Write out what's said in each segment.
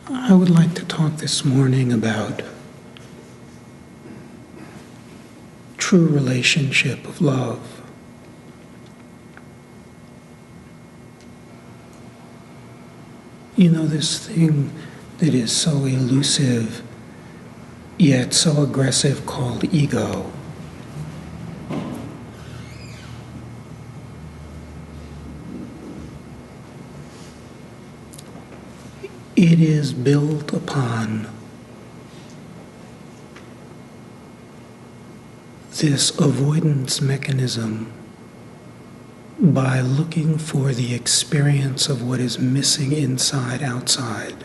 I would like to talk this morning about true relationship of love. You know, this thing that is so elusive yet so aggressive called ego. It is built upon this avoidance mechanism by looking for the experience of what is missing inside outside,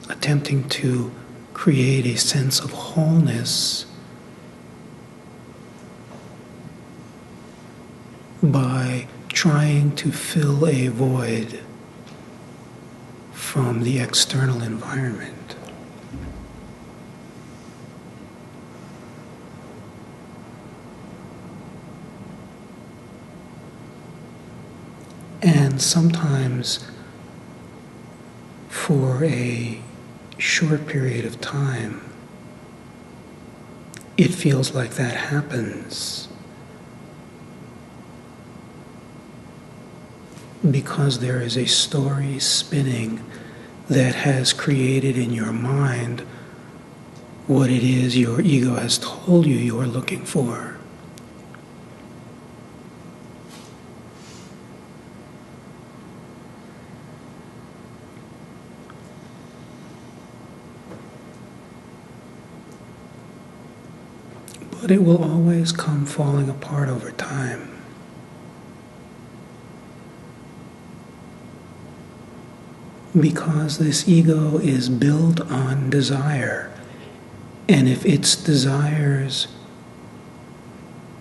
attempting to create a sense of wholeness by trying to fill a void from the external environment. And sometimes, for a short period of time, it feels like that happens because there is a story spinning that has created in your mind what it is your ego has told you are looking for. But it will always come falling apart over time. Because this ego is built on desire, and if its desires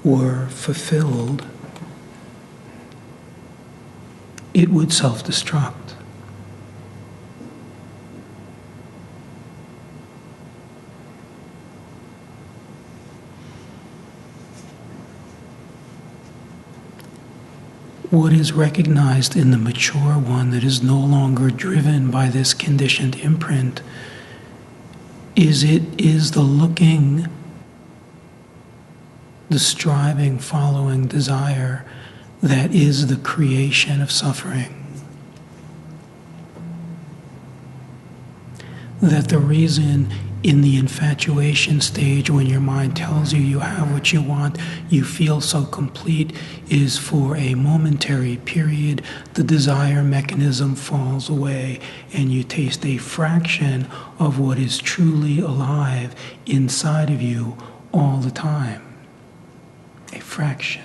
were fulfilled, it would self-destruct. What is recognized in the mature one that is no longer driven by this conditioned imprint is it is the looking, the striving, following desire that is the creation of suffering. That the reason in the infatuation stage, when your mind tells you you have what you want, you feel so complete, is for a momentary period, the desire mechanism falls away and you taste a fraction of what is truly alive inside of you all the time. A fraction.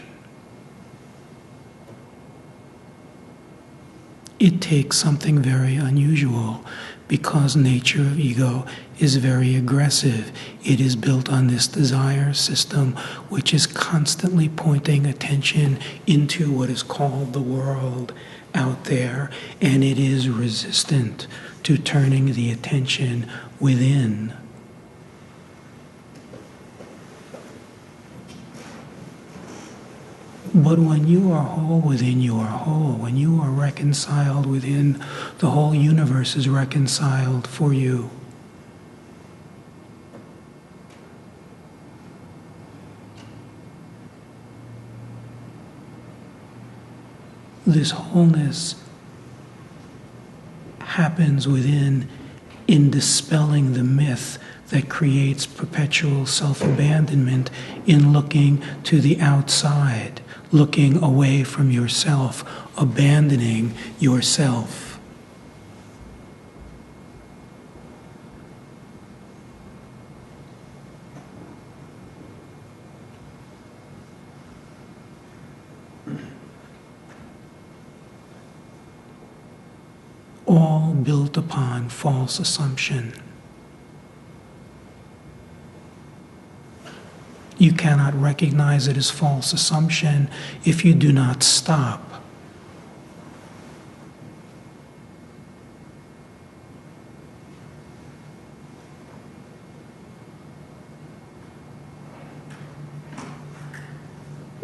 It takes something very unusual because nature of ego is very aggressive. It is built on this desire system which is constantly pointing attention into what is called the world out there, and it is resistant to turning the attention within. But when you are whole within, you are whole. When you are reconciled within, the whole universe is reconciled for you. This wholeness happens within in dispelling the myth that creates perpetual self-abandonment in looking to the outside, looking away from yourself, abandoning yourself. All built upon false assumption. You cannot recognize it as false assumption if you do not stop.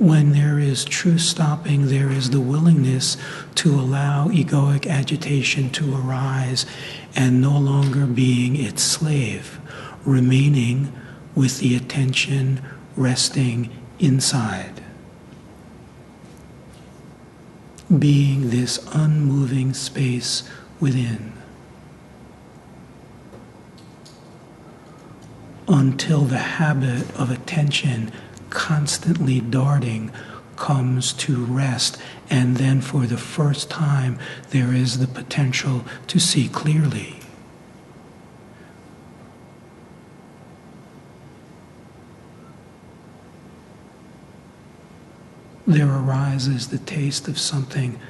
When there is true stopping, there is the willingness to allow egoic agitation to arise and no longer being its slave, remaining with the attention resting inside. Being this unmoving space within. Until the habit of attention constantly darting comes to rest, and then for the first time there is the potential to see clearly. There arises the taste of something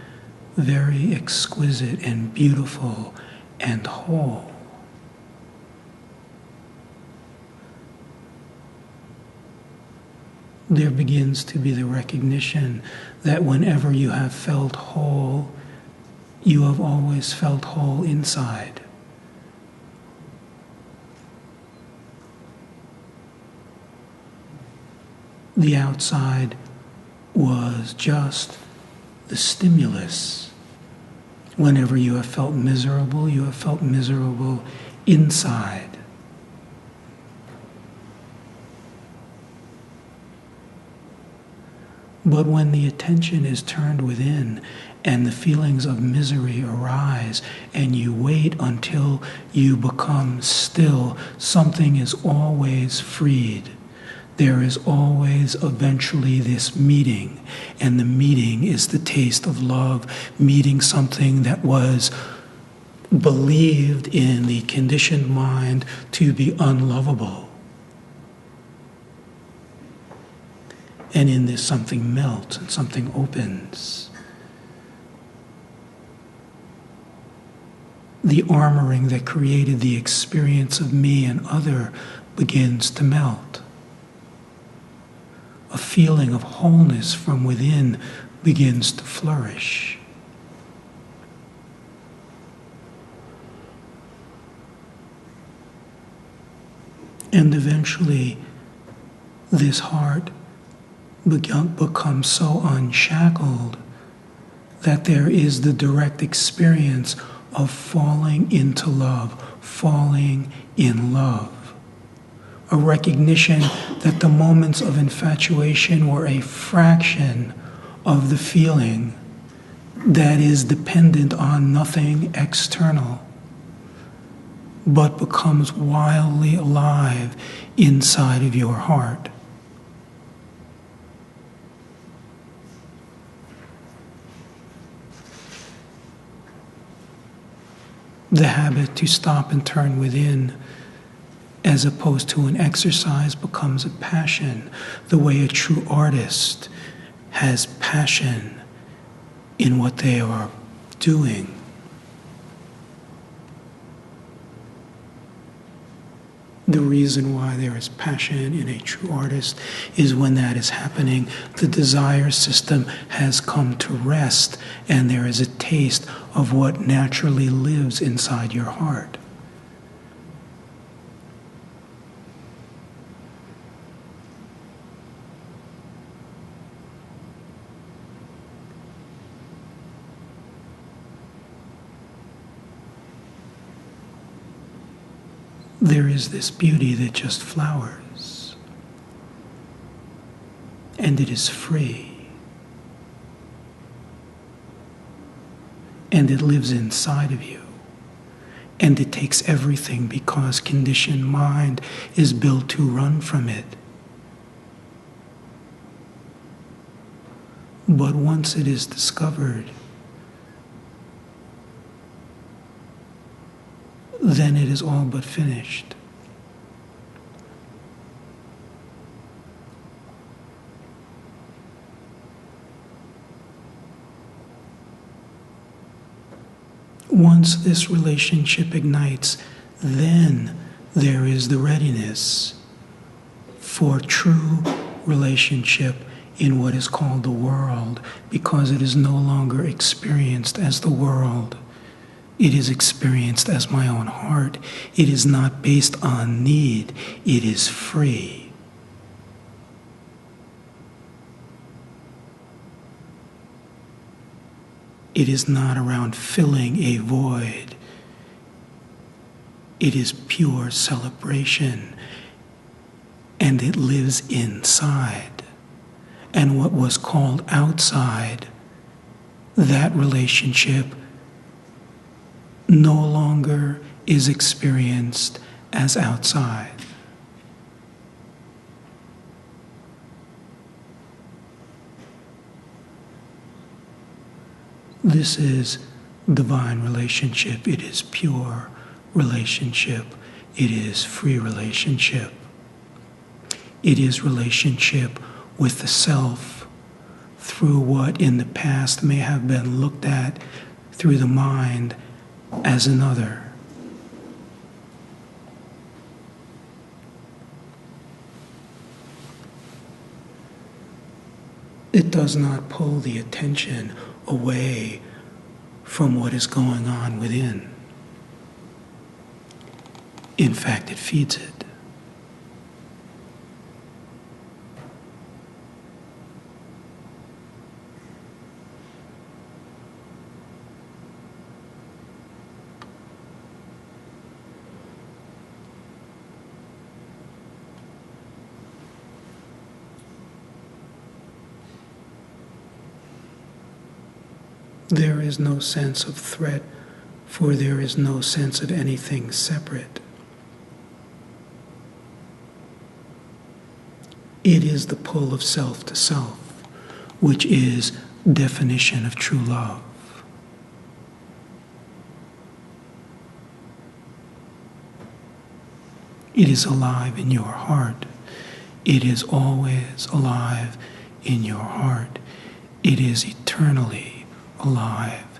very exquisite and beautiful and whole. There begins to be the recognition that whenever you have felt whole, you have always felt whole inside. The outside was just the stimulus. Whenever you have felt miserable, you have felt miserable inside. But when the attention is turned within and the feelings of misery arise and you wait until you become still, something is always freed. There is always eventually this meeting, and the meeting is the taste of love, meeting something that was believed in the conditioned mind to be unlovable. And in this, something melts and something opens. The armoring that created the experience of me and other begins to melt. A feeling of wholeness from within begins to flourish. And eventually, this heart becomes so unshackled that there is the direct experience of falling into love, falling in love. A recognition that the moments of infatuation were a fraction of the feeling that is dependent on nothing external, but becomes wildly alive inside of your heart. The habit to stop and turn within, as opposed to an exercise, becomes a passion, the way a true artist has passion in what they are doing. The reason why there is passion in a true artist is when that is happening, the desire system has come to rest, and there is a taste of what naturally lives inside your heart. There is this beauty that just flowers, and it is free, and it lives inside of you, and it takes everything because conditioned mind is built to run from it. But once it is discovered, then it is all but finished. Once this relationship ignites, then there is the readiness for true relationship in what is called the world, because it is no longer experienced as the world. It is experienced as my own heart. It is not based on need. It is free. It is not around filling a void. It is pure celebration, and it lives inside. And what was called outside, that relationship no longer is experienced as outside. This is divine relationship. It is pure relationship. It is free relationship. It is relationship with the self through what in the past may have been looked at through the mind as another. It does not pull the attention away from what is going on within. In fact, it feeds it. There is no sense of threat, for there is no sense of anything separate. It is the pull of self to self, which is definition of true love. It is alive in your heart. It is always alive in your heart. It is eternally alive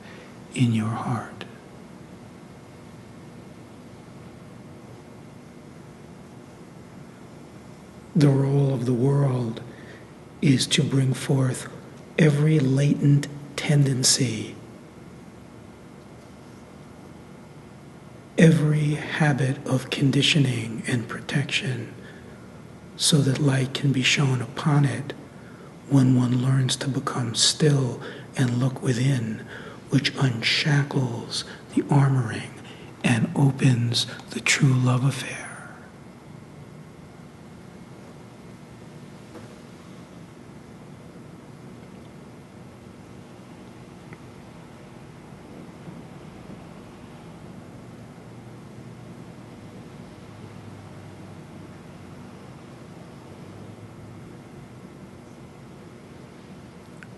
in your heart. The role of the world is to bring forth every latent tendency, every habit of conditioning and protection, so that light can be shone upon it when one learns to become still and look within, which unshackles the armoring and opens the true love affair.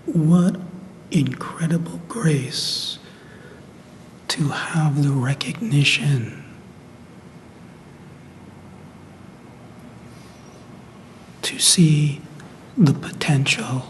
What incredible grace to have the recognition to see the potential